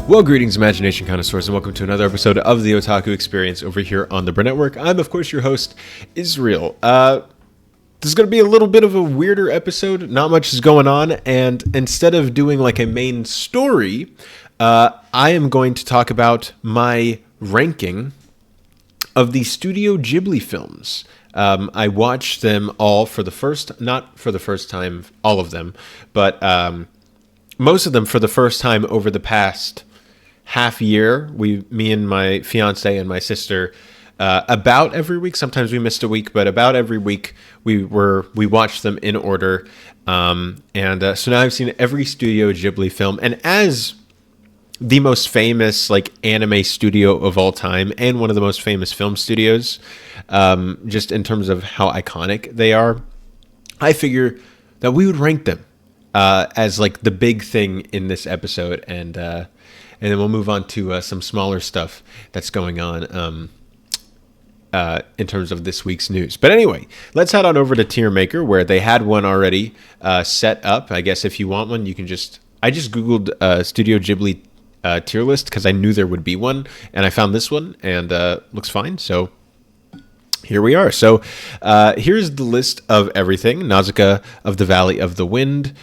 Well, greetings, imagination connoisseurs, and welcome to another episode of the Otaku Experience over here on the Burnett Network. I'm, of course, your host, Israel. This is going to be a little bit of a weirder episode. Not much is going on, and instead of doing like a main story, I am going to talk about my ranking of the Studio Ghibli films. I watched them all not for the first time, all of them, but most of them for the first time over the past half year. Me and my fiance and my sister, about every week. Sometimes we missed a week, but about every week we watched them in order. So now I've seen every Studio Ghibli film, and as the most famous like anime studio of all time and one of the most famous film studios, just in terms of how iconic they are, I figure that we would rank them as like the big thing in this episode, and then we'll move on to some smaller stuff that's going on in terms of this week's news. But anyway, let's head on over to Tier Maker, where they had one already set up. I guess if you want one, you can I just Googled Studio Ghibli tier list because I knew there would be one, and I found this one, and looks fine. So here we are. So here's the list of everything: Nausicaa of the Valley of the Wind,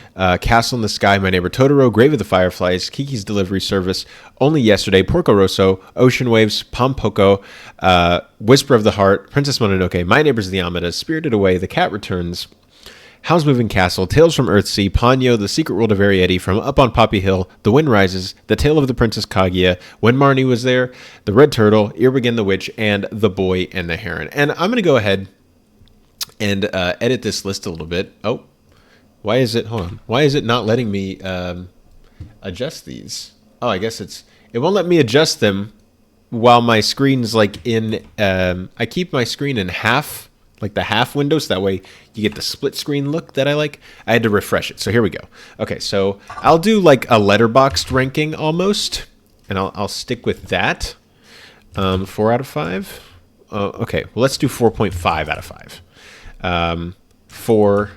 Castle in the Sky, My Neighbor Totoro, Grave of the Fireflies, Kiki's Delivery Service, Only Yesterday, Porco Rosso, Ocean Waves, Pompoko, Whisper of the Heart, Princess Mononoke, My Neighbors the Amadas, Spirited Away, The Cat Returns, Howl's Moving Castle, Tales from Earthsea, Ponyo, The Secret World of Arrietty, From Up on Poppy Hill, The Wind Rises, The Tale of the Princess Kaguya, When Marnie Was There, The Red Turtle, Earwig the Witch, and The Boy and the Heron. And I'm going to go ahead and edit this list a little bit. Oh, why is it not letting me adjust these? Oh, I guess it won't let me adjust them while my screen's like in, I keep my screen in half, like the half window, so that way you get the split screen look that I like. I had to refresh it. So here we go. Okay, so I'll do like a letterboxed ranking almost, and I'll stick with that. 4 out of 5. Okay, well, let's do 4.5 out of 5. 4.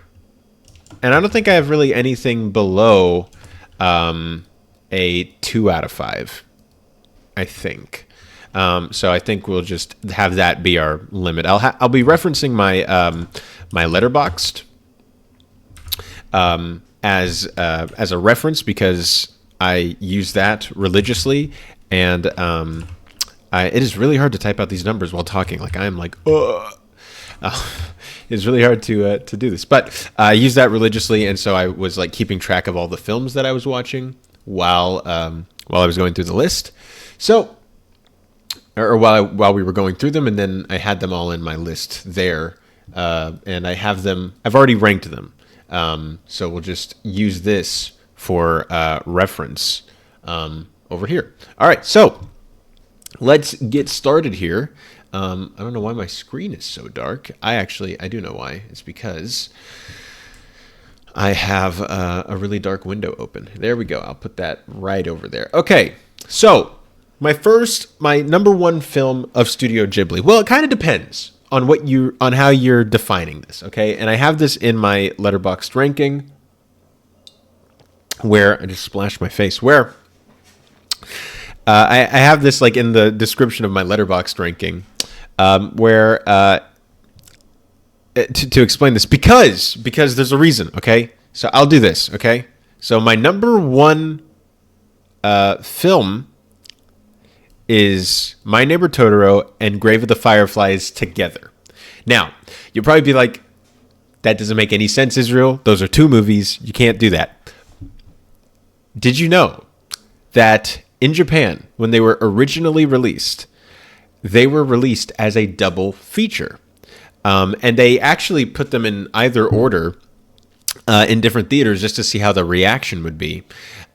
And I don't think I have really anything below a 2 out of 5, I think. So I think we'll just have that be our limit. I'll be referencing my my letterboxed as a reference because I use that religiously, and it is really hard to type out these numbers while talking. Like I'm like, it's really hard to do this, but I use that religiously, and so I was like keeping track of all the films that I was watching while I was going through the list. So. Or while we were going through them, and then I had them all in my list there, and I've already ranked them, so we'll just use this for reference over here. All right, so let's get started here. I don't know why my screen is so dark. I do know why. It's because I have a really dark window open. There we go. I'll put that right over there. Okay, so my number one film of Studio Ghibli. Well, it kind of depends on how you're defining this, okay? And I have this in my letterboxed ranking, where I just splashed my face. Where I have this like in the description of my letterboxed ranking, where to explain this because there's a reason, okay? So I'll do this, okay? So my number one film is My Neighbor Totoro and Grave of the Fireflies together. Now, you'll probably be like, that doesn't make any sense, Israel. Those are two movies. You can't do that. Did you know that in Japan, when they were originally released, they were released as a double feature? And they actually put them in either order in different theaters just to see how the reaction would be.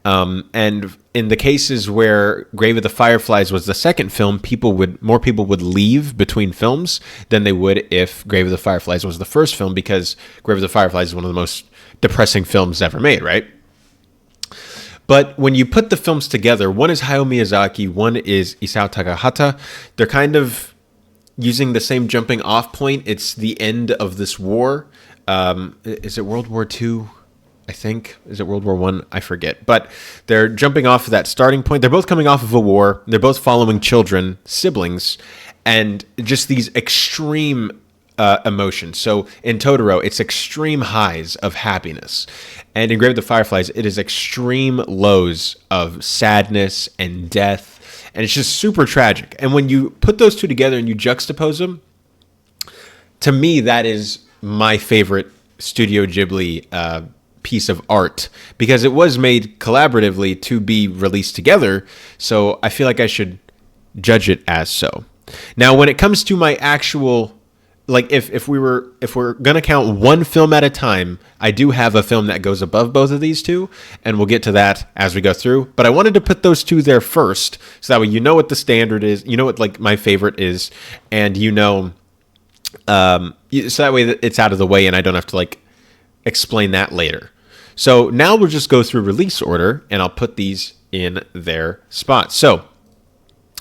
And in the cases where Grave of the Fireflies was the second film, more people would leave between films than they would if Grave of the Fireflies was the first film, because Grave of the Fireflies is one of the most depressing films ever made, right? But when you put the films together, one is Hayao Miyazaki, one is Isao Takahata. They're kind of using the same jumping off point. It's the end of this war. Is it World War II? I think. Is it World War One? I forget. But they're jumping off of that starting point. They're both coming off of a war. They're both following children, siblings, and just these extreme emotions. So in Totoro, it's extreme highs of happiness. And in Grave of the Fireflies, it is extreme lows of sadness and death. And it's just super tragic. And when you put those two together and you juxtapose them, to me, that is my favorite Studio Ghibli piece of art, because it was made collaboratively to be released together. So I feel like I should judge it as so. Now, when it comes to my actual, like, if we're gonna count one film at a time, I do have a film that goes above both of these two, and we'll get to that as we go through. But I wanted to put those two there first, so that way you know what the standard is, you know what like my favorite is, and you know, so that way it's out of the way, and I don't have to like explain that later. So now we'll just go through release order, and I'll put these in their spots. So,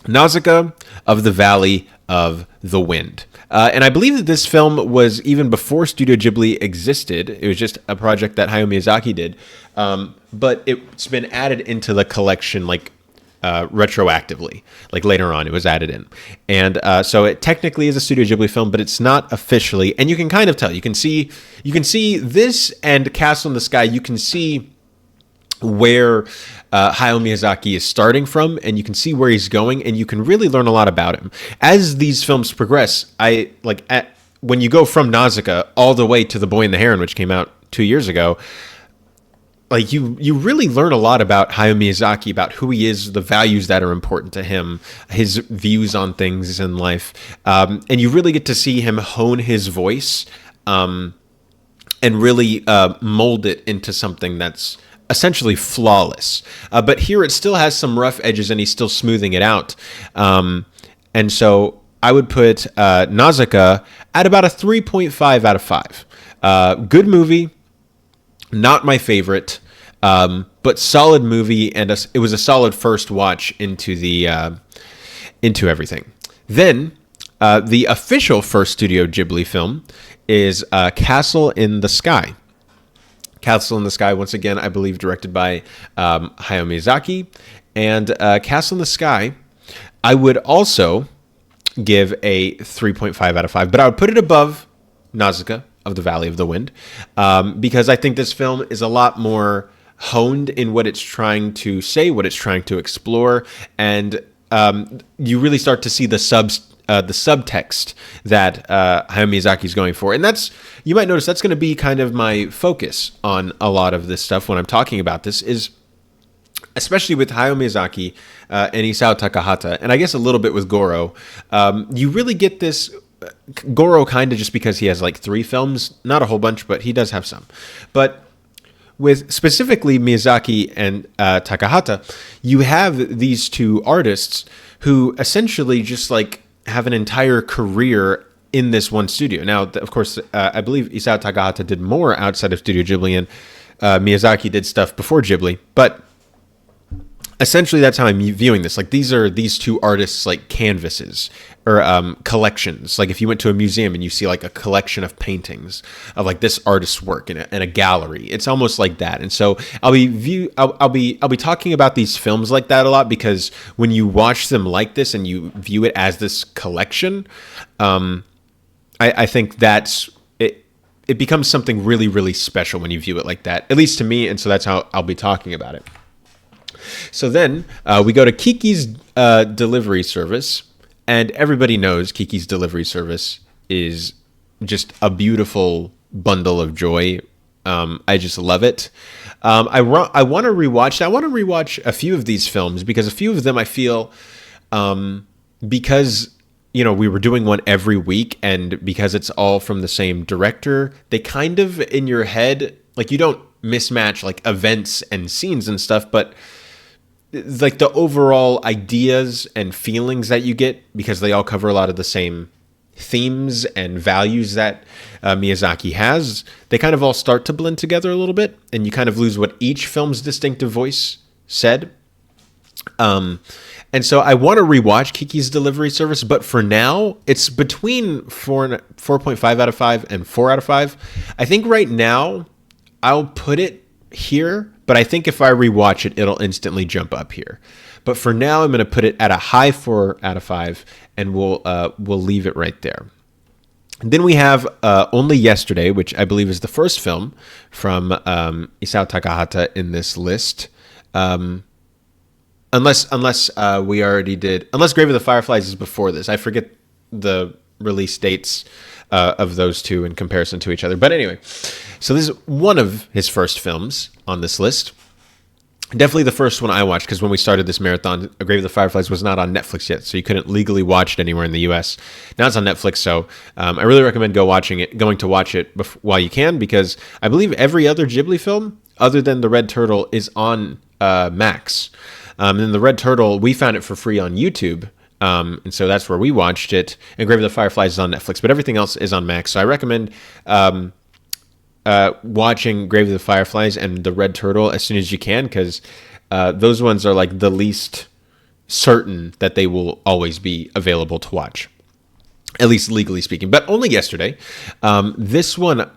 Nausicaa of the Valley of the Wind. And I believe that this film was even before Studio Ghibli existed. It was just a project that Hayao Miyazaki did. But it's been added into the collection like retroactively. Like later on, it was added in. And so it technically is a Studio Ghibli film, but it's not officially. And you can kind of tell. You can see this and Castle in the Sky. You can see where Hayao Miyazaki is starting from, and you can see where he's going, and you can really learn a lot about him. As these films progress, when you go from Nausicaa all the way to The Boy and the Heron, which came out 2 years ago, like you really learn a lot about Hayao Miyazaki, about who he is, the values that are important to him, his views on things in life, and you really get to see him hone his voice and really mold it into something that's essentially flawless. But here it still has some rough edges, and he's still smoothing it out. And so I would put Nausicaa at about a 3.5 out of 5. Good movie. Not my favorite, but solid movie, and it was a solid first watch into into everything. Then the official first Studio Ghibli film is Castle in the Sky. Castle in the Sky, once again, I believe directed by Hayao Miyazaki. And Castle in the Sky, I would also give a 3.5 out of 5, but I would put it above Nausicaa of the Valley of the Wind, because I think this film is a lot more honed in what it's trying to say, what it's trying to explore, and you really start to see the subtext that Hayao Miyazaki is going for. And you might notice that's going to be kind of my focus on a lot of this stuff when I'm talking about this, is especially with Hayao Miyazaki and Isao Takahata, and I guess a little bit with Goro, you really get this. Goro kind of just because he has like 3 films, not a whole bunch, but he does have some. But with specifically Miyazaki and Takahata, you have these two artists who essentially just like have an entire career in this one studio. Now, of course, I believe Isao Takahata did more outside of Studio Ghibli, and Miyazaki did stuff before Ghibli, but essentially that's how I'm viewing this. Like these are these two artists like canvases or collections. Like if you went to a museum and you see like a collection of paintings of like this artist's work in a gallery, it's almost like that. And so I'll be talking about these films like that a lot, because when you watch them like this and you view it as this collection, I think that's it. It becomes something really, really special when you view it like that, at least to me. And so that's how I'll be talking about it. So then we go to Kiki's delivery service, and everybody knows Kiki's delivery service is just a beautiful bundle of joy. I just love it. I want to rewatch. I want to rewatch a few of these films, because a few of them I feel, because we were doing one every week, and because it's all from the same director, they kind of in your head, like you don't mismatch like events and scenes and stuff, but like the overall ideas and feelings that you get, because they all cover a lot of the same themes and values that Miyazaki has, they kind of all start to blend together a little bit, and you kind of lose what each film's distinctive voice said. And so I want to rewatch Kiki's Delivery Service, but for now, it's between 4.5 out of 5 and 4 out of 5. I think right now, I'll put it here, but I think if I rewatch it, it'll instantly jump up here. But for now, I'm going to put it at a high 4 out of 5, and we'll leave it right there. And then we have Only Yesterday, which I believe is the first film from Isao Takahata in this list. Unless we already did, unless Grave of the Fireflies is before this. I forget the release dates of those two in comparison to each other. But anyway, so this is one of his first films on this list. Definitely the first one I watched, because when we started this marathon, Grave of the Fireflies was not on Netflix yet, so you couldn't legally watch it anywhere in the U.S. Now it's on Netflix, so I really recommend going to watch it while you can, because I believe every other Ghibli film, other than The Red Turtle, is on Max. And the Red Turtle, we found it for free on YouTube, and so that's where we watched it. And Grave of the Fireflies is on Netflix, but everything else is on Max. So I recommend watching Grave of the Fireflies and The Red Turtle as soon as you can, because those ones are like the least certain that they will always be available to watch, at least legally speaking. But Only Yesterday, this one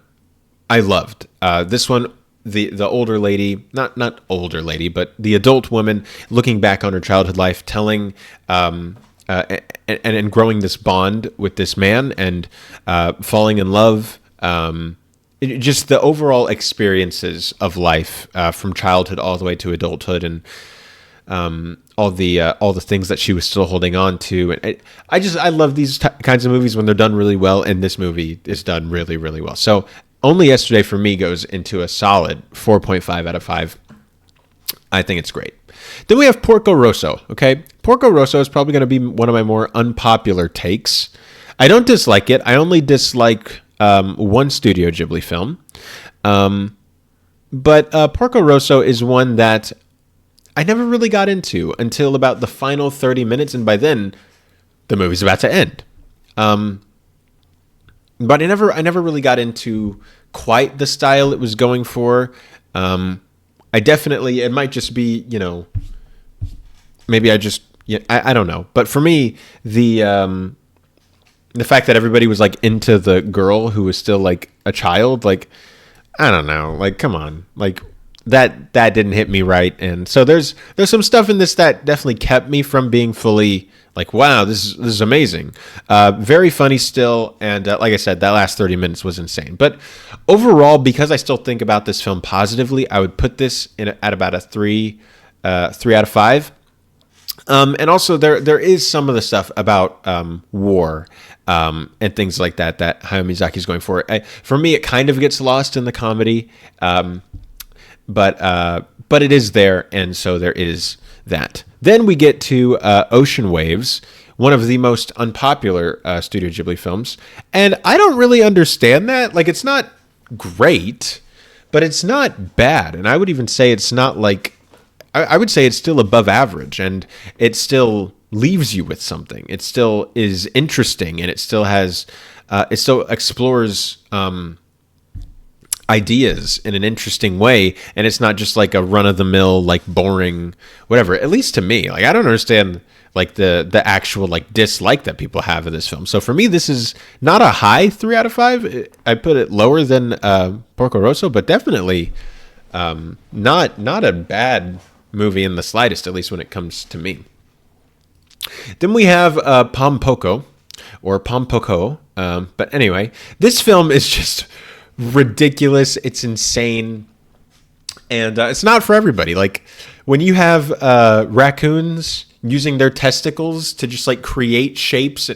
I loved. This one, the older lady, not older lady, but the adult woman looking back on her childhood life, telling and growing this bond with this man, and falling in love. Just the overall experiences of life from childhood all the way to adulthood, and all the things that she was still holding on to. And I love these kinds of movies when they're done really well, and this movie is done really, really well. So Only Yesterday for me goes into a solid 4.5 out of 5. I think it's great. Then we have Porco Rosso. Okay, Porco Rosso is probably going to be one of my more unpopular takes. I don't dislike it. I only dislike one Studio Ghibli film. But Porco Rosso is one that I never really got into until about the final 30 minutes, and by then the movie's about to end. But I never really got into quite the style it was going for. I definitely, it might just be, maybe I don't know. But for me, the fact that everybody was like into the girl who was still like a child, like, I don't know, like, come on, like that didn't hit me right. And so there's some stuff in this that definitely kept me from being fully like, wow, this is amazing. Very funny still. And like I said, that last 30 minutes was insane. But overall, because I still think about this film positively, I would put this at about a 3 out of 5. And also there is some of the stuff about war and things like that Hayao Miyazaki is going for. For me, it kind of gets lost in the comedy, but it is there, and so there is that. Then we get to Ocean Waves, one of the most unpopular Studio Ghibli films, and I don't really understand that. Like, it's not great, but it's not bad, and I would even say it's not like, I would say it's still above average, and it still leaves you with something. It still is interesting, and it still has, it still explores ideas in an interesting way, and it's not just like a run-of-the-mill, like boring, whatever. At least to me, like, I don't understand like the actual like dislike that people have of this film. So for me, this is not a high 3 out of 5. I put it lower than Porco Rosso, but definitely not a bad movie in the slightest, at least when it comes to me. Then we have Pompoko, or Pompoko. But anyway, this film is just ridiculous. It's insane. And it's not for everybody. Like, when you have raccoons using their testicles to just like create shapes,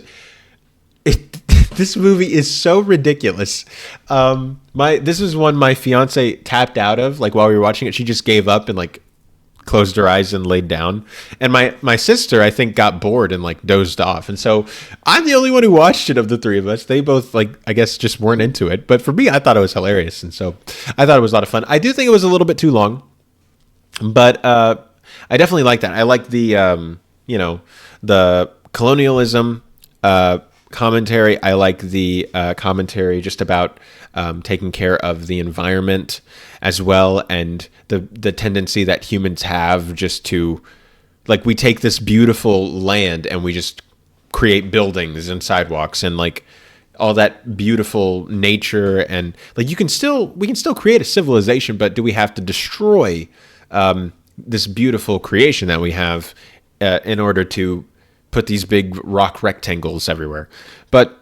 this movie is so ridiculous. This is one my fiance tapped out of, like, while we were watching it. She just gave up and like closed her eyes and laid down. And my sister, I think, got bored and like dozed off. And so I'm the only one who watched it of the three of us. They both, like, I guess, just weren't into it. But for me, I thought it was hilarious. And so I thought it was a lot of fun. I do think it was a little bit too long, but I definitely like that. I like the, the colonialism commentary. I like the commentary just about taking care of the environment as well, and the tendency that humans have just to, like, we take this beautiful land and we just create buildings and sidewalks and like all that beautiful nature, and like we can still create a civilization, but do we have to destroy this beautiful creation that we have in order to put these big rock rectangles everywhere? But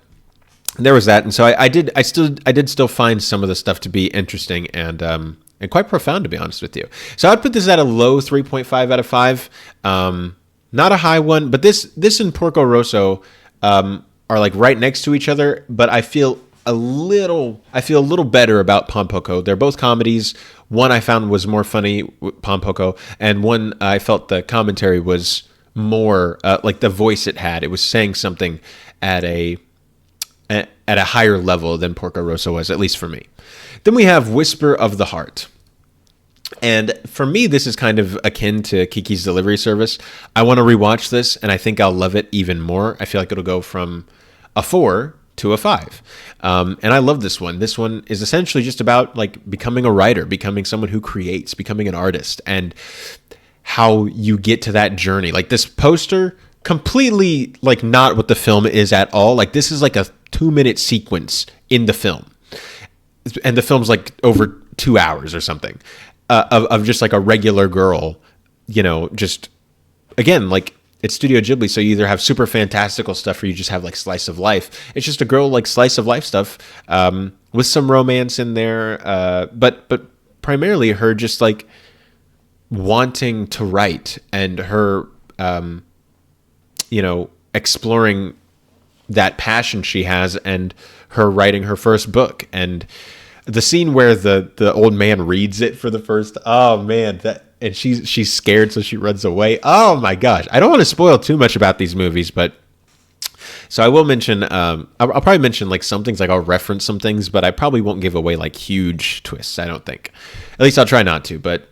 there was that, and so I did still find some of the stuff to be interesting and quite profound, to be honest with you. So I'd put this at a low 3.5 out of 5. Not a high one, but this and Porco Rosso are like right next to each other, but I feel a little better about Pompoko. They're both comedies. One I found was more funny, Pompoko, and one I felt the commentary was more like the voice it had. It was saying something at a higher level than Porco Rosso was, at least for me. Then we have Whisper of the Heart. And for me, this is kind of akin to Kiki's Delivery Service. I want to rewatch this, and I think I'll love it even more. I feel like it'll go from a 4 to a 5. And I love this one. This one is essentially just about like becoming a writer, becoming someone who creates, becoming an artist, and how you get to that journey. Like this poster, completely like not what the film is at all. Like this is like a 2-minute sequence in the film. And the film's like over 2 hours or something. Of just like a regular girl, just again, like it's Studio Ghibli, so you either have super fantastical stuff or you just have like slice of life. It's just a girl like slice of life stuff with some romance in there, but primarily her just like wanting to write and her exploring that passion she has and her writing her first book. And the scene where the old man reads it for the first, oh man, and she's scared, so she runs away. Oh my gosh. I don't want to spoil too much about these movies, but so I will mention, I'll probably mention like some things, like I'll reference some things, but I probably won't give away like huge twists, I don't think. At least I'll try not to, but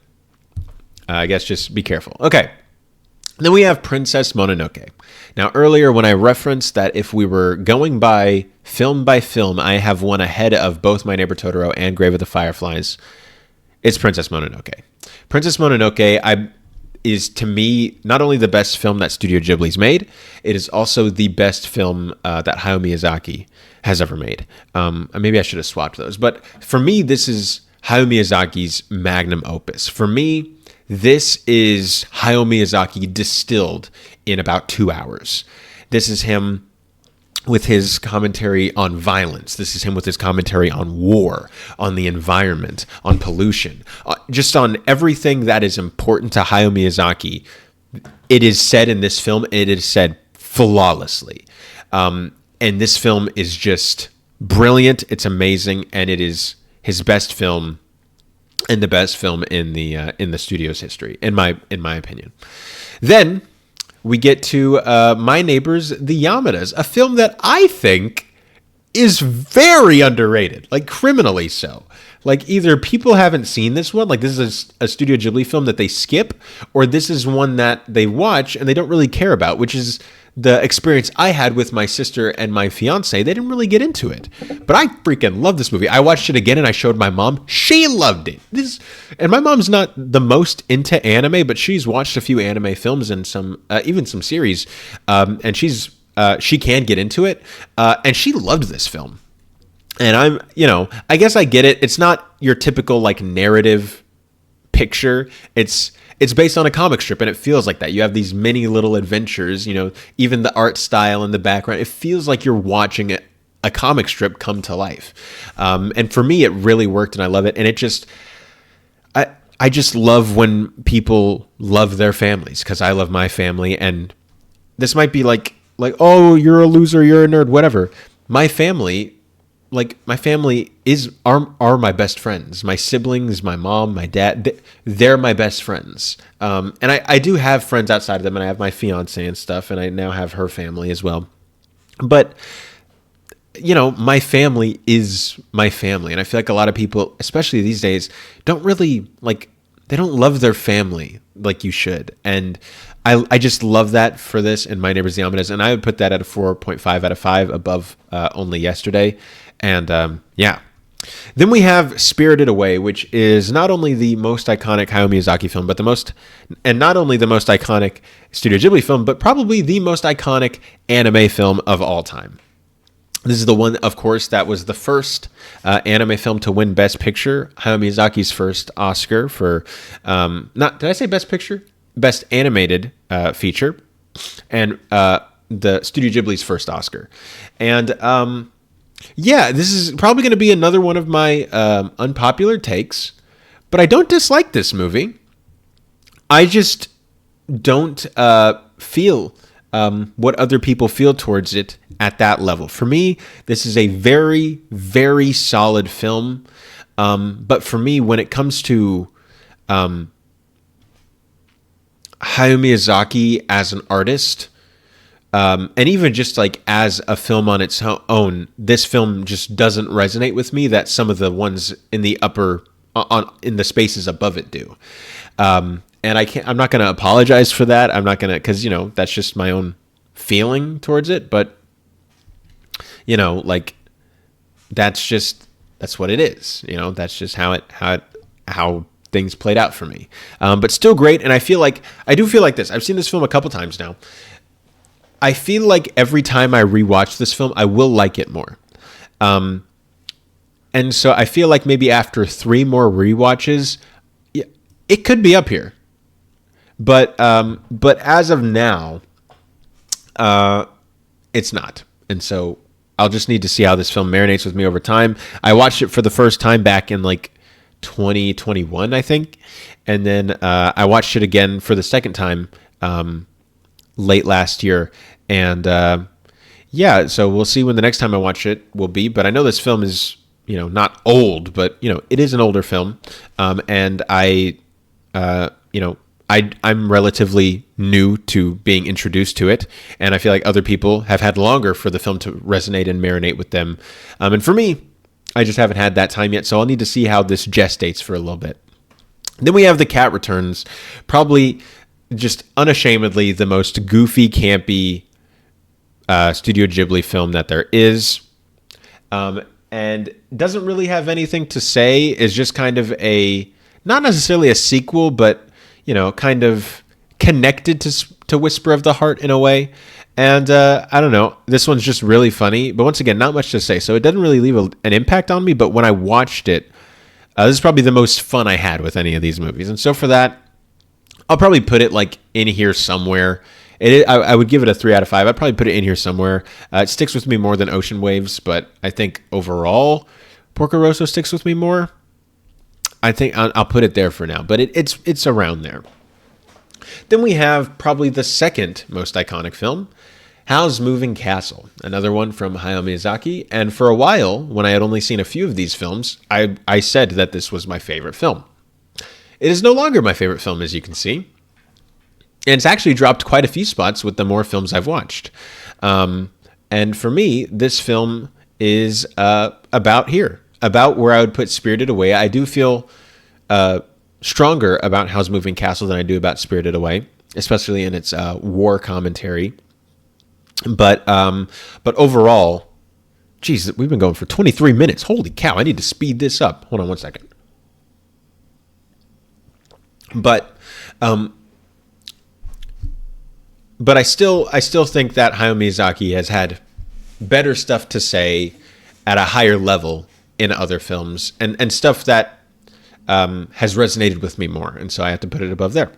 I guess just be careful. Okay. Then we have Princess Mononoke. Now, earlier when I referenced that if we were going by film, I have one ahead of both My Neighbor Totoro and Grave of the Fireflies. It's Princess Mononoke. Princess Mononoke is, to me, not only the best film that Studio Ghibli's made, it is also the best film that Hayao Miyazaki has ever made. Maybe I should have swapped those. But for me, this is Hayao Miyazaki's magnum opus. For me, this is Hayao Miyazaki distilled in about 2 hours. This is him with his commentary on violence. This is him with his commentary on war, on the environment, on pollution, just on everything that is important to Hayao Miyazaki. It is said in this film, it is said flawlessly. And this film is just brilliant. It's amazing. And it is his best film and the best film in the studio's history, in my opinion. Then we get to My Neighbors, the Yamadas, a film that I think is very underrated, like criminally so. Like either people haven't seen this one, like this is a Studio Ghibli film that they skip, or this is one that they watch and they don't really care about, which is the experience I had with my sister and my fiance. They didn't really get into it, but I freaking love this movie. I watched it again and I showed my mom. She loved it. And my mom's not the most into anime, but she's watched a few anime films and some, even some series. And she can get into it. And she loved this film. And I guess I get it. It's not your typical like narrative picture. It's based on a comic strip, and it feels like that. You have these many little adventures, even the art style and the background. It feels like you're watching a comic strip come to life. And for me, it really worked, and I love it. And it just, I just love when people love their families, because I love my family. And this might be like, oh, you're a loser, you're a nerd, whatever. My family are my best friends. My siblings, my mom, my dad, they're my best friends. And I do have friends outside of them, and I have my fiance and stuff, and I now have her family as well. But, my family is my family. And I feel like a lot of people, especially these days, don't really, they don't love their family like you should. And I just love that for this and My Neighbors the Yamadas. And I would put that at a 4.5 out of 5 above Only Yesterday. And yeah. Then we have Spirited Away, which is not only the most iconic Hayao Miyazaki film, but not only the most iconic Studio Ghibli film, but probably the most iconic anime film of all time. This is the one, of course, that was the first anime film to win Best Picture. Hayao Miyazaki's first Oscar for did I say Best Picture? Best Animated Feature, and the Studio Ghibli's first Oscar. And this is probably going to be another one of my unpopular takes, but I don't dislike this movie. I just don't feel what other people feel towards it at that level. For me, this is a very, very solid film. But for me, when it comes to Hayao Miyazaki as an artist, and even just like as a film on its own, this film just doesn't resonate with me that some of the ones in the in the spaces above it do. And I'm not going to apologize for that. I'm not going to, because, that's just my own feeling towards it. But, that's what it is. That's just how things played out for me. But still great. And I do feel like this. I've seen this film a couple times now. I feel like every time I rewatch this film, I will like it more. And so I feel like maybe after 3 more rewatches, it could be up here. But as of now, it's not. And so I'll just need to see how this film marinates with me over time. I watched it for the first time back in 2021, I think. And then I watched it again for the second time late last year. And so we'll see when the next time I watch it will be. But I know this film is, not old, but, it is an older film. And I'm relatively new to being introduced to it, and I feel like other people have had longer for the film to resonate and marinate with them. And for me, I just haven't had that time yet, so I'll need to see how this gestates for a little bit. Then we have The Cat Returns, probably just unashamedly the most goofy, campy Studio Ghibli film that there is, and doesn't really have anything to say. Is just kind of not necessarily a sequel, but kind of connected to Whisper of the Heart in a way. And I don't know, this one's just really funny. But once again, not much to say. So it doesn't really leave an impact on me. But when I watched it, this is probably the most fun I had with any of these movies. And so for that, I'll probably put it in here somewhere. I would give it a 3 out of 5. I'd probably put it in here somewhere. It sticks with me more than Ocean Waves. But I think overall, Porco Rosso sticks with me more. I think I'll put it there for now, but it's around there. Then we have probably the second most iconic film, Howl's Moving Castle, another one from Hayao Miyazaki. And for a while, when I had only seen a few of these films, I said that this was my favorite film. It is no longer my favorite film, as you can see. And it's actually dropped quite a few spots with the more films I've watched. And for me, this film is about where I would put Spirited Away. I do feel stronger about Howl's Moving Castle than I do about Spirited Away, especially in its war commentary. But overall, geez, we've been going for 23 minutes. Holy cow, I need to speed this up. Hold on one second. But I still think that Hayao Miyazaki has had better stuff to say at a higher level in other films, and stuff that has resonated with me more, and so I have to put it above there.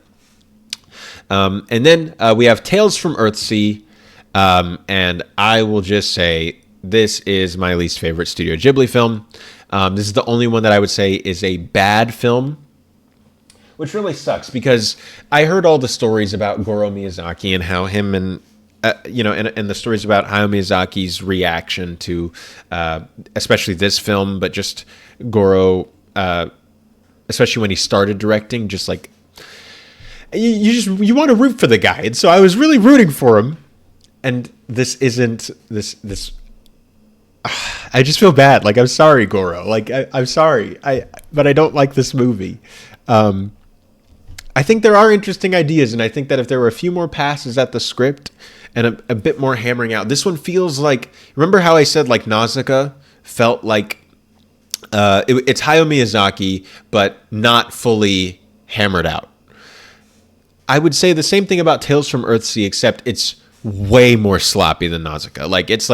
And then we have Tales from Earthsea, and I will just say this is my least favorite Studio Ghibli film. This is the only one that I would say is a bad film, which really sucks because I heard all the stories about Goro Miyazaki and how him and and the stories about Hayao Miyazaki's reaction to, especially this film, but just Goro, especially when he started directing, just like you want to root for the guy, and so I was really rooting for him. And this isn't this. I just feel bad. Like, I'm sorry, Goro. Like, I'm sorry. But I don't like this movie. I think there are interesting ideas, and I think that if there were a few more passes at the script and a bit more hammering out, this one feels like, remember how I said like Nausicaa felt like it's Hayao Miyazaki, but not fully hammered out. I would say the same thing about Tales from Earthsea, except it's way more sloppy than Nausicaa. Like, it's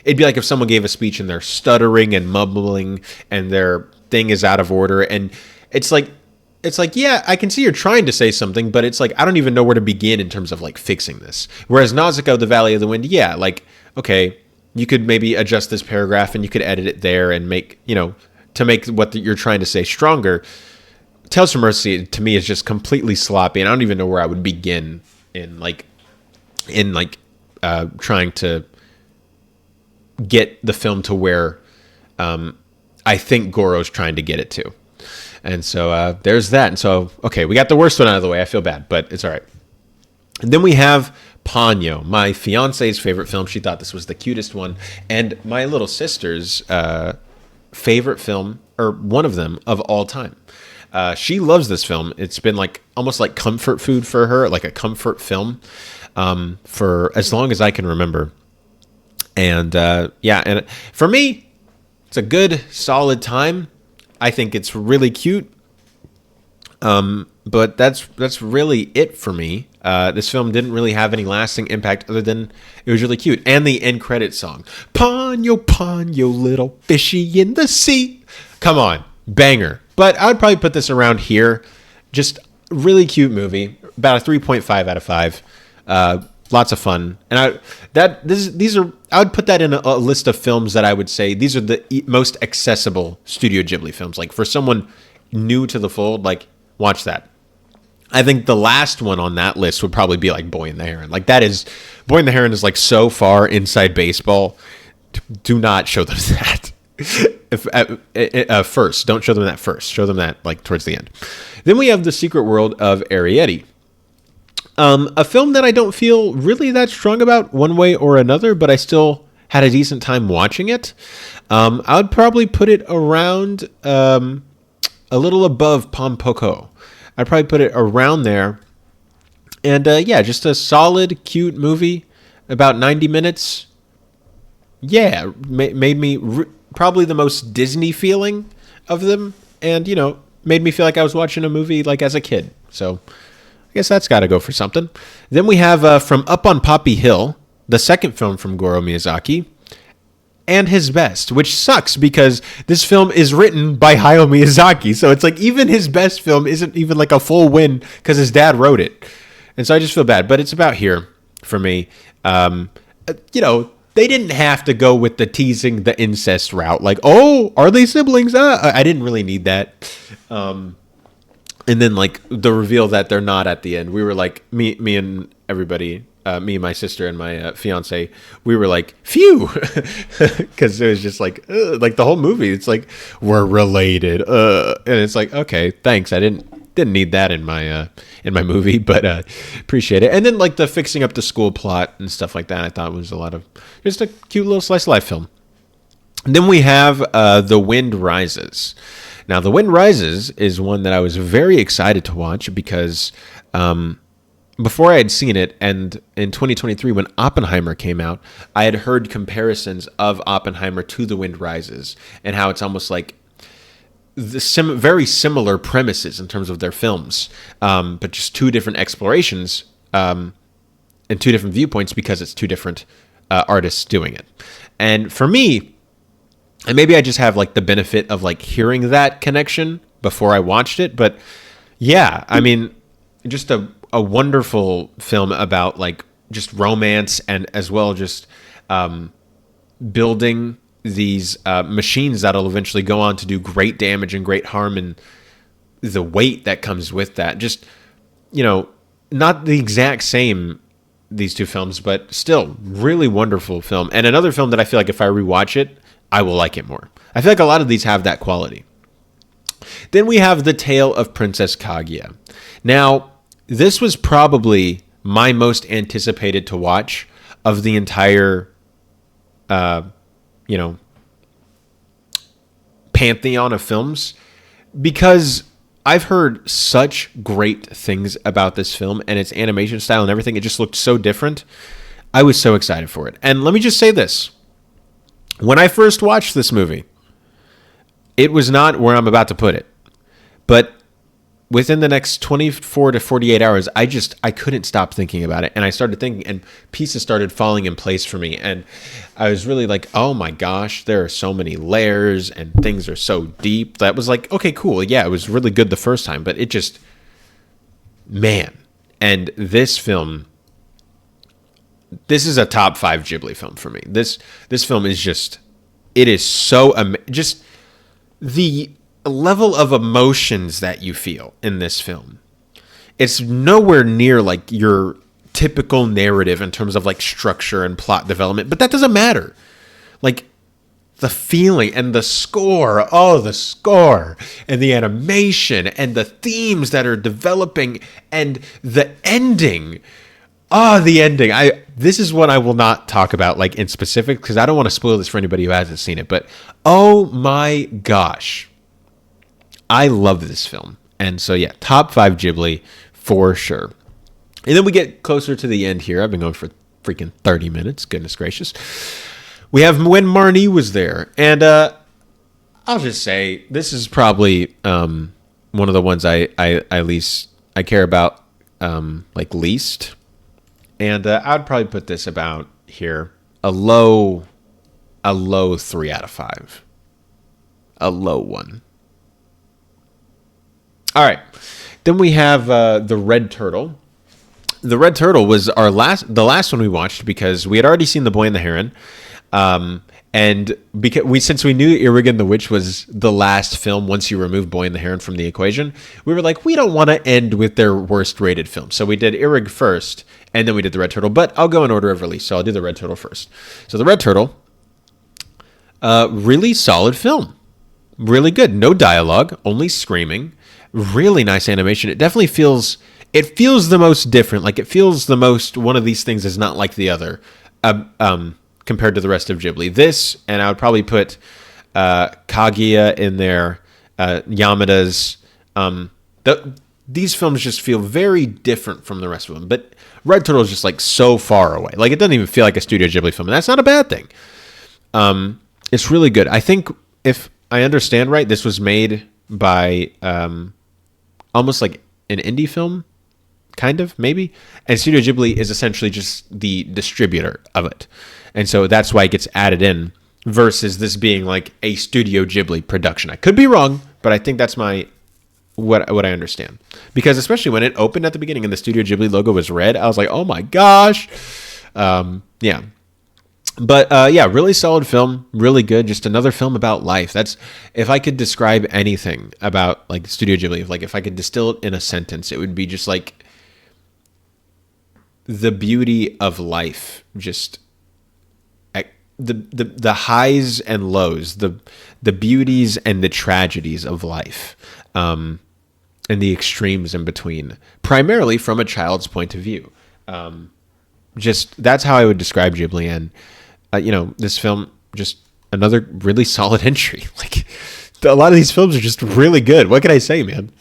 it'd be like if someone gave a speech and they're stuttering and mumbling and their thing is out of order. And it's like, yeah, I can see you're trying to say something, but it's like, I don't even know where to begin in terms of like fixing this. Whereas Nausicaa, the Valley of the Wind, yeah, like, okay, you could maybe adjust this paragraph and you could edit it there and make, to make what you're trying to say stronger. Tales from Mercy to me is just completely sloppy, and I don't even know where I would begin in trying to get the film to where I think Goro's trying to get it to. And so there's that. And so, okay, we got the worst one out of the way. I feel bad, but it's all right. And then we have Ponyo, my fiance's favorite film. She thought this was the cutest one. And my little sister's favorite film, or one of them, of all time. She loves this film. It's been like almost like comfort food for her, like a comfort film for as long as I can remember. And and for me, it's a good, solid time. I think it's really cute. But that's really it for me. This film didn't really have any lasting impact other than it was really cute. And the end credits song. Ponyo, Ponyo, little fishy in the sea. Come on, banger. But I would probably put this around here. Just really cute movie. About a 3.5 out of 5. Lots of fun. And I would put that in a list of films that I would say these are the most accessible Studio Ghibli films. Like for someone new to the fold, like watch that. I think the last one on that list would probably be like Boy and the Heron. Like Boy and the Heron is like so far inside baseball. Do not show them that. First, don't show them that first. Show them that like towards the end. Then we have The Secret World of Arrietty. A film that I don't feel really that strong about one way or another, but I still had a decent time watching it. I would probably put it around a little above Pompoko. I'd probably put it around there. And just a solid, cute movie, about 90 minutes. Yeah, made me probably the most Disney feeling of them, and made me feel like I was watching a movie like as a kid. So I guess that's got to go for something. Then we have From Up on Poppy Hill, the second film from Goro Miyazaki, and his best, which sucks because this film is written by Hayao Miyazaki. So it's like even his best film isn't even like a full win because his dad wrote it. And so I just feel bad, but it's about here for me. They didn't have to go with the teasing the incest route. Like, oh, are they siblings? I didn't really need that. And then like the reveal that they're not at the end. We were like, me and everybody, me, my sister, and my fiance, we were like, phew, because it was just like the whole movie. It's like we're related, and it's like, okay, thanks. I didn't need that in my movie, but appreciate it. And then like the fixing up the school plot and stuff like that, I thought was just a cute little slice of life film. And then we have The Wind Rises. Now, The Wind Rises is one that I was very excited to watch because before I had seen it, and in 2023 when Oppenheimer came out, I had heard comparisons of Oppenheimer to The Wind Rises and how it's almost like very similar premises in terms of their films, but just two different explorations and two different viewpoints because it's two different artists doing it. And for me, and maybe I just have like the benefit of like hearing that connection before I watched it, but yeah, I mean, just a wonderful film about like just romance and as well just building these machines that'll eventually go on to do great damage and great harm, and the weight that comes with that. Just, not the exact same, these two films, but still really wonderful film. And another film that I feel like if I rewatch it, I will like it more. I feel like a lot of these have that quality. Then we have The Tale of Princess Kaguya. Now, this was probably my most anticipated to watch of the entire pantheon of films, because I've heard such great things about this film and its animation style and everything. It just looked so different. I was so excited for it. And let me just say this. When I first watched this movie, it was not where I'm about to put it, but within the next 24 to 48 hours, I couldn't stop thinking about it. And I started thinking, and pieces started falling in place for me. And I was really like, oh my gosh, there are so many layers and things are so deep. That was like, okay, cool. Yeah, it was really good the first time, but it just, man. And this film, this is a top 5 Ghibli film for me. This film is just, it is so, just the level of emotions that you feel in this film. It's nowhere near like your typical narrative in terms of like structure and plot development, but that doesn't matter. Like the feeling and the score, the score and the animation and the themes that are developing and the ending. The ending. This is what I will not talk about like in specific because I don't want to spoil this for anybody who hasn't seen it, but oh my gosh. I love this film. And so, yeah, top 5 Ghibli for sure. And then we get closer to the end here. I've been going for freaking 30 minutes. Goodness gracious. We have when Marnie was there. And I'll just say this is probably one of the ones I care about like least. And I'd probably put this about here. A low 3 out of 5. A low 1. All right, then we have the Red Turtle. The Red Turtle was the last one we watched because we had already seen The Boy and the Heron, and since we knew Irrigan the Witch was the last film once you remove Boy and the Heron from the equation, we were like, we don't want to end with their worst rated film, so we did Irrig first, and then we did the Red Turtle. But I'll go in order of release, so I'll do the Red Turtle first. So the Red Turtle, really solid film, really good. No dialogue, only screaming. Really nice animation. It definitely feels the most different. Like it feels the most one of these things is not like the other compared to the rest of Ghibli. This, and I would probably put Kaguya in there, Yamada's. These films just feel very different from the rest of them. But Red Turtle is just like so far away. Like it doesn't even feel like a Studio Ghibli film. And that's not a bad thing. It's really good. I think if I understand right, this was made by almost like an indie film, kind of, maybe. And Studio Ghibli is essentially just the distributor of it. And so that's why it gets added in versus this being like a Studio Ghibli production. I could be wrong, but I think that's what I understand. Because especially when it opened at the beginning and the Studio Ghibli logo was red, I was like, oh my gosh. Yeah. But really solid film, really good. Just another film about life. That's if I could describe anything about like Studio Ghibli, like if I could distill it in a sentence, it would be just like the beauty of life. Just the highs and lows, the beauties and the tragedies of life, and the extremes in between. Primarily from a child's point of view. Just that's how I would describe Ghibli. And this film, just another really solid entry. Like a lot of these films are just really good. What can I say, man?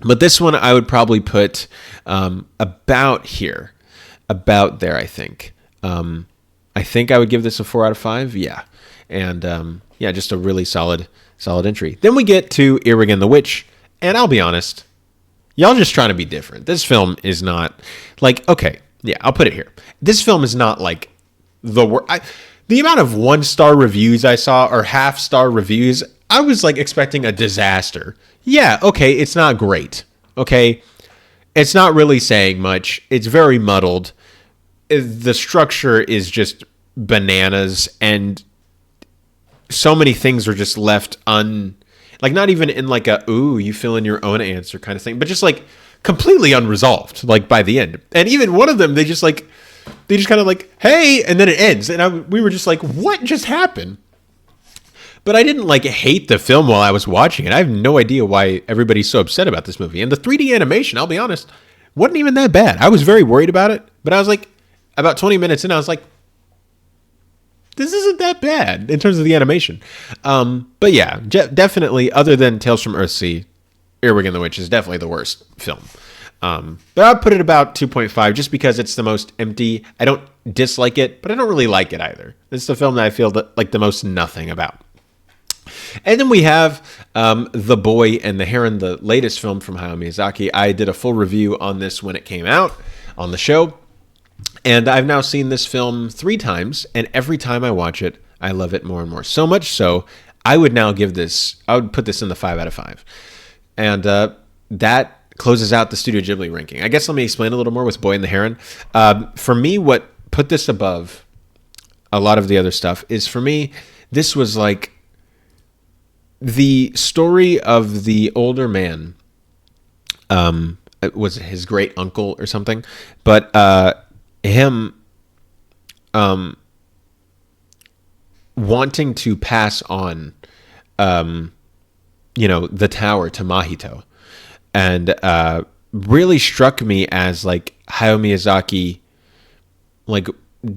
But this one I would probably put about there. I think. I think I would give this a 4 out of 5. Yeah, and just a really solid entry. Then we get to Irrigan the Witch, and I'll be honest, y'all just trying to be different. This film is not like okay. Yeah, I'll put it here. This film is not like the amount of 1-star reviews I saw or half-star reviews, I was like expecting a disaster. Yeah, okay, it's not great. Okay, it's not really saying much. It's very muddled. The structure is just bananas, and so many things are just left like not even in like a ooh, you fill in your own answer kind of thing, but just like completely unresolved. Like by the end, and even one of them, they just kind of like, hey, and then it ends. And we were just like, what just happened? But I didn't like hate the film while I was watching it. I have no idea why everybody's so upset about this movie. And the 3D animation, I'll be honest, wasn't even that bad. I was very worried about it, but I was like, about 20 minutes in, I was like, this isn't that bad in terms of the animation. But yeah, definitely, other than Tales from Earthsea, Irrigan the Witch is definitely the worst film. But I'd put it about 2.5 just because it's the most empty. I don't dislike it, but I don't really like it either. It's the film that I feel like the most nothing about. And then we have The Boy and the Heron, the latest film from Hayao Miyazaki. I did a full review on this when it came out on the show. And I've now seen this film 3 times, and every time I watch it, I love it more and more. So much so, I would put this in the 5 out of 5. And that closes out the Studio Ghibli ranking. I guess let me explain a little more with Boy and the Heron. For me, what put this above a lot of the other stuff is, for me, this was like the story of the older man. It was his great uncle or something, but him wanting to pass on the tower to Mahito, and really struck me as like Hayao Miyazaki, like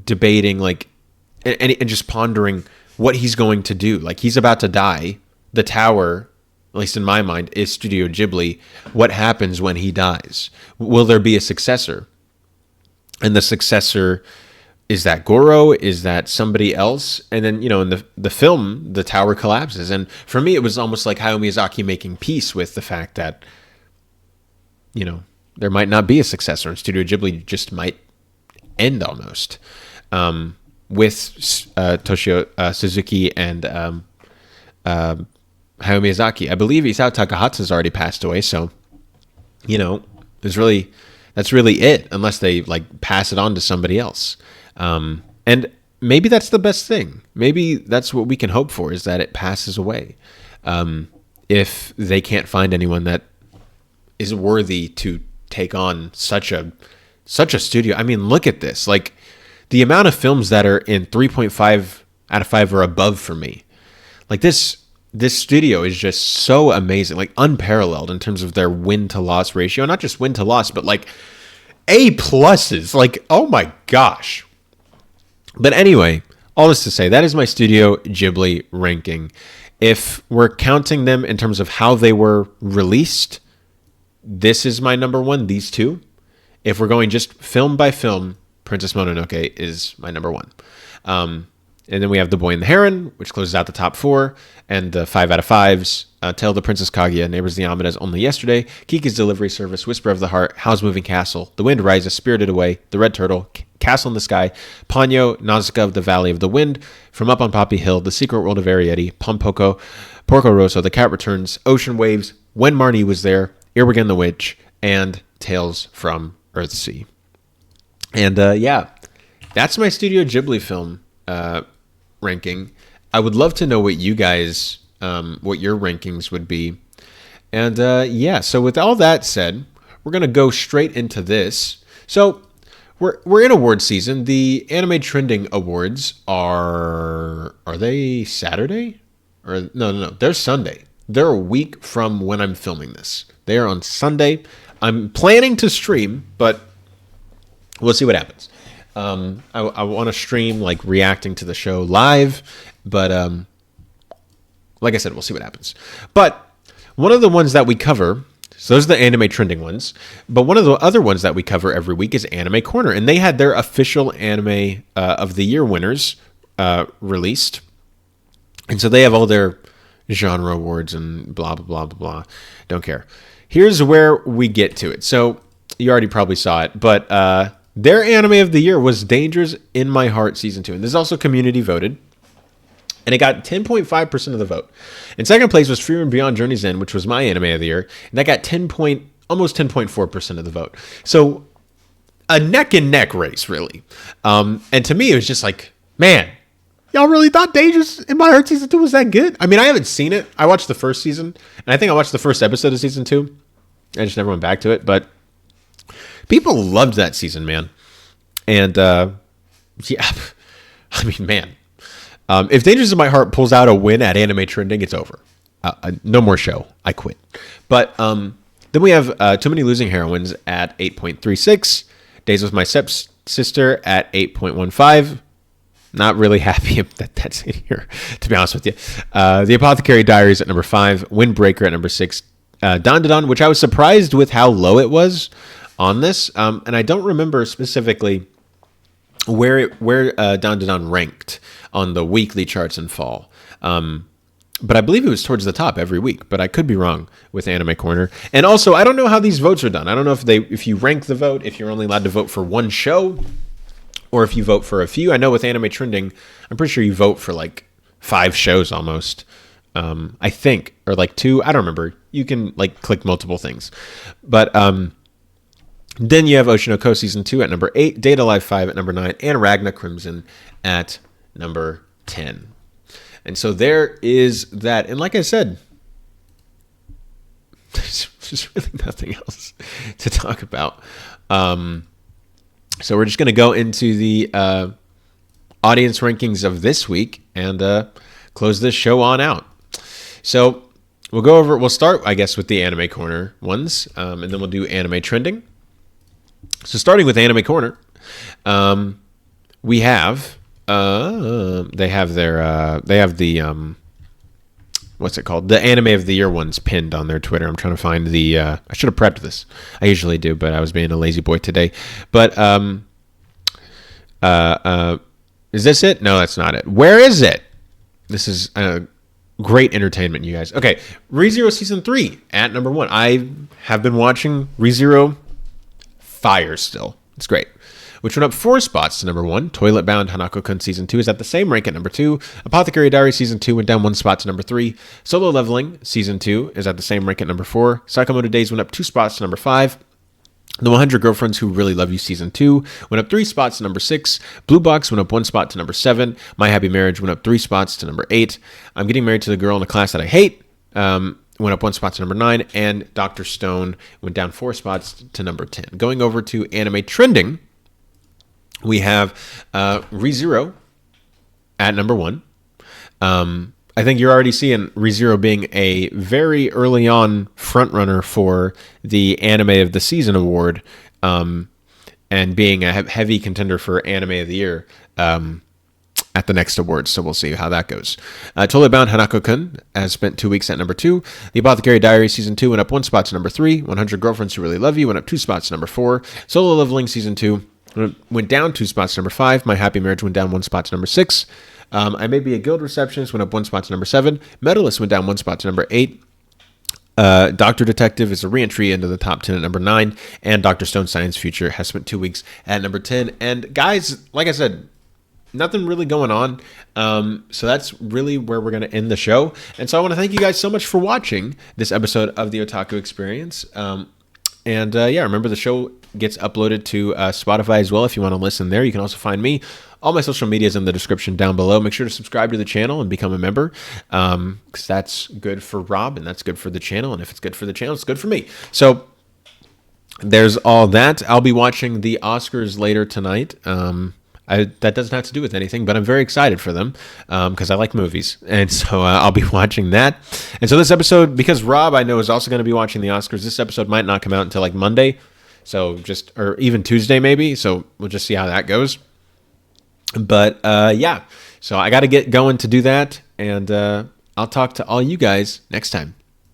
debating, like and just pondering what he's going to do. Like, he's about to die. The tower, at least in my mind, is Studio Ghibli. What happens when he dies? Will there be a successor? And the successor, is that Goro? Is that somebody else? And then, in the film, the tower collapses. And for me, it was almost like Hayao Miyazaki making peace with the fact that, there might not be a successor, and Studio Ghibli just might end almost. With Toshio Suzuki and Hayao Miyazaki. I believe Isao Takahatsu's already passed away, so that's really it, unless they like pass it on to somebody else. And maybe that's the best thing. Maybe that's what we can hope for, is that it passes away. If they can't find anyone that is worthy to take on such a studio. I mean, look at this. Like, the amount of films that are in 3.5 out of 5 or above for me. Like, this studio is just so amazing, like unparalleled in terms of their win to loss ratio. Not just win to loss, but like A pluses. Like, oh my gosh. But anyway, all this to say, that is my Studio Ghibli ranking. If we're counting them in terms of how they were released, this is my number 1, these 2. If we're going just film by film, Princess Mononoke is my number 1. And then we have The Boy and the Heron, which closes out the top 4, and the 5 out of 5s. Tale of the Princess Kaguya, Neighbors of the Amadas, Only Yesterday, Kiki's Delivery Service, Whisper of the Heart, Howl's Moving Castle, The Wind Rises, Spirited Away, The Red Turtle, Castle in the Sky, Ponyo, Nausicaa of the Valley of the Wind, From Up on Poppy Hill, The Secret World of Arietti, Pompoko, Porco Rosso, The Cat Returns, Ocean Waves, When Marnie Was There, Earwig and the Witch, and Tales from Earthsea. And that's my Studio Ghibli film ranking. I would love to know what you guys, what your rankings would be. And so with all that said, we're going to go straight into this. So we're in award season. The Anime Trending Awards are they Saturday? Or no, they're Sunday. They're a week from when I'm filming this. They are on Sunday. I'm planning to stream, but we'll see what happens. I want to stream like reacting to the show live, but like I said, we'll see what happens. But one of the ones that we cover, so those are the Anime Trending ones, but one of the other ones that we cover every week is Anime Corner, and they had their official Anime of the Year winners released, and so they have all their genre awards and blah blah blah blah blah. Don't care. Here's where we get to it. So you already probably saw it, but their Anime of the Year was Dangers in My Heart Season 2. And this is also community voted. And it got 10.5% of the vote. In second place was Frieren Beyond Journey's End, which was my Anime of the Year. And that got almost 10.4% of the vote. So a neck and neck race, really. And to me, it was just like, man, y'all really thought Dangers in My Heart Season 2 was that good? I mean, I haven't seen it. I watched the first season. And I think I watched the first episode of Season 2. I just never went back to it. But people loved that season, man. And, I mean, man. If Dangers in My Heart pulls out a win at Anime Trending, it's over. No more show. I quit. But then we have Too Many Losing Heroines at 8.36. Days with My Stepsister at 8.15. Not really happy that that's in here, to be honest with you. The Apothecary Diaries at number 5. Windbreaker at number 6. Don, which I was surprised with how low it was on this. And I don't remember specifically where Don ranked on the weekly charts in fall. but I believe it was towards the top every week, but I could be wrong with Anime Corner. And also, I don't know how these votes are done. I don't know if you rank the vote, if you're only allowed to vote for one show, or if you vote for a few. I know with Anime Trending, I'm pretty sure you vote for like 5 shows almost. I think, or like 2. I don't remember. You can like click multiple things. But then you have Oshinoko Season 2 at number 8, Data Live 5 at number 9, and Ragna Crimson at number 10. And so there is that. And like I said, there's just really nothing else to talk about. So we're just going to go into the audience rankings of this week and close this show on out. So we'll start, I guess, with the Anime Corner ones, and then we'll do Anime Trending. So starting with Anime Corner, we have... they have the what's it called? The Anime of the Year ones pinned on their Twitter. I'm trying to find the I should have prepped this. I usually do, but I was being a lazy boy today. But is this it? No, that's not it. Where is it? This is great entertainment, you guys. Okay, ReZero Season 3 at number 1. I have been watching ReZero. Fire still. It's great. Which went up 4 spots to number 1. Toilet Bound Hanako-kun Season 2 is at the same rank at number 2. Apothecary Diary Season 2 went down 1 spot to number 3. Solo Leveling Season 2 is at the same rank at number 4. Sakamoto Days went up 2 spots to number 5. The 100 Girlfriends Who Really Love You Season 2 went up 3 spots to number 6. Blue Box went up 1 spot to number 7. My Happy Marriage went up 3 spots to number 8. I'm Getting Married to the Girl in a Class That I Hate went up 1 spot to number 9. And Dr. Stone went down 4 spots to number 10. Going over to Anime Trending, we have ReZero at number 1. I think you're already seeing ReZero being a very early on frontrunner for the Anime of the Season award, and being a heavy contender for Anime of the Year at the next awards. So we'll see how that goes. Totally Bound Hanako-kun has spent 2 weeks at number 2. The Apothecary Diary Season 2 went up 1 spot to number 3. 100 Girlfriends Who Really Love You went up 2 spots to number 4. Solo Leveling Season 2 went down 2 spots to number 5. My Happy Marriage went down 1 spot to number 6. I May Be a Guild Receptionist went up 1 spot to number 7. Medalist went down 1 spot to number 8. Dr. Detective is a re-entry into the top 10 at number 9. And Dr. Stone Science Future has spent 2 weeks at number 10. And guys, like I said, nothing really going on. So that's really where we're going to end the show. And so I want to thank you guys so much for watching this episode of the Otaku Experience. Remember the show gets uploaded to Spotify as well if you want to listen there. You can also find me. All my social media is in the description down below. Make sure to subscribe to the channel and become a member, because that's good for Rob and that's good for the channel. And if it's good for the channel, it's good for me. So there's all that. I'll be watching the Oscars later tonight. That doesn't have to do with anything, but I'm very excited for them because I like movies. And so I'll be watching that. And so this episode, because Rob, I know, is also going to be watching the Oscars, this episode might not come out until like Monday. Or even Tuesday maybe. So we'll just see how that goes. But so I got to get going to do that. And I'll talk to all you guys next time.